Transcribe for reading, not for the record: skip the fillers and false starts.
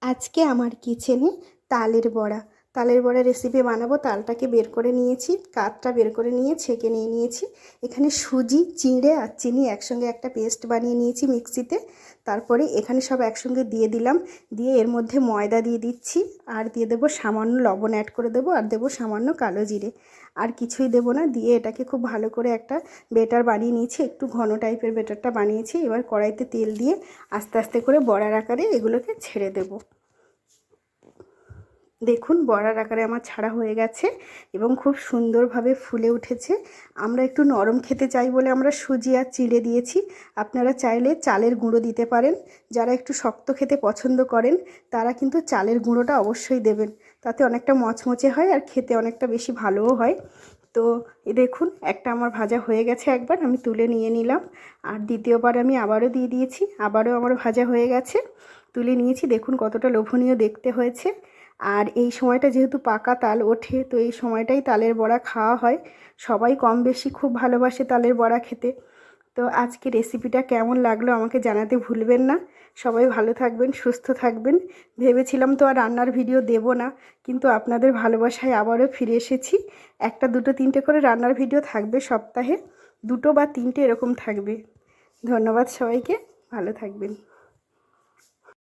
আজকে আমার কিচেনে তালের বড়া রেসিপি বানাবো। তালটাকে বের করে নিয়েছি, কাঠটা বের করে নিয়ে ছেঁকে নিয়েছি। এখানে সুজি, চিঁড়ে আর চিনি একসঙ্গে একটা পেস্ট বানিয়ে নিয়েছি মিক্সিতে। তারপরে এখানে সব একসঙ্গে দিয়ে দিলাম, দিয়ে এর মধ্যে ময়দা দিয়ে দিচ্ছি, আর দিয়ে দেবো সামান্য লবণ অ্যাড করে দেবো, আর দেবো সামান্য কালো জিরে, আর কিছুই দেবো না। দিয়ে এটাকে খুব ভালো করে একটা বেটার বানিয়ে নিয়েছি, একটু ঘন টাইপের বেটারটা বানিয়েছি। এবার কড়াইতে তেল দিয়ে আস্তে আস্তে করে বড়ার আকারে এগুলোকে ছেড়ে দেবো। দেখুন বড়ার আকারে আমার ছাড়া হয়ে গেছে এবং খুব সুন্দরভাবে ফুলে উঠেছে। আমরা একটু নরম খেতে চাই বলে আমরা সুজি আর চিড়ে দিয়েছি। আপনারা চাইলে চালের গুঁড়ো দিতে পারেন। যারা একটু শক্ত খেতে পছন্দ করেন তারা কিন্তু চালের গুঁড়োটা অবশ্যই দেবেন, তাতে অনেকটা মচমচে হয় আর খেতে অনেকটা বেশি ভালোও হয়। তো দেখুন একটা আমার ভাজা হয়ে গেছে, একবার আমি তুলে নিয়ে নিলাম, আর দ্বিতীয়বার আমি আবারও দিয়ে দিয়েছি, আবারও আমার ভাজা হয়ে গেছে, তুলে নিয়েছি। দেখুন কতটা লোভনীয় দেখতে হয়েছে। আর এই সময়টা যেহেতু পাকা তাল ওঠে, তো এই সময়টাই তালের বড়া খাওয়া হয়। সবাই কম বেশি খুব ভালোবাসে তালের বড়া খেতে। তো আজকে রেসিপিটা কেমন লাগলো আমাকে জানাতে ভুলবেন না। সবাই ভালো থাকবেন, সুস্থ থাকবেন। ভেবেছিলাম তো আর রান্নার ভিডিও দেব না, কিন্তু আপনাদের ভালোবাসায় আবারও ফিরে এসেছি। একটা দুটো তিনটে করে রান্নার ভিডিও থাকবে সপ্তাহে, দুটো বা তিনটে এরকম থাকবে। ধন্যবাদ সবাইকে, ভালো থাকবেন।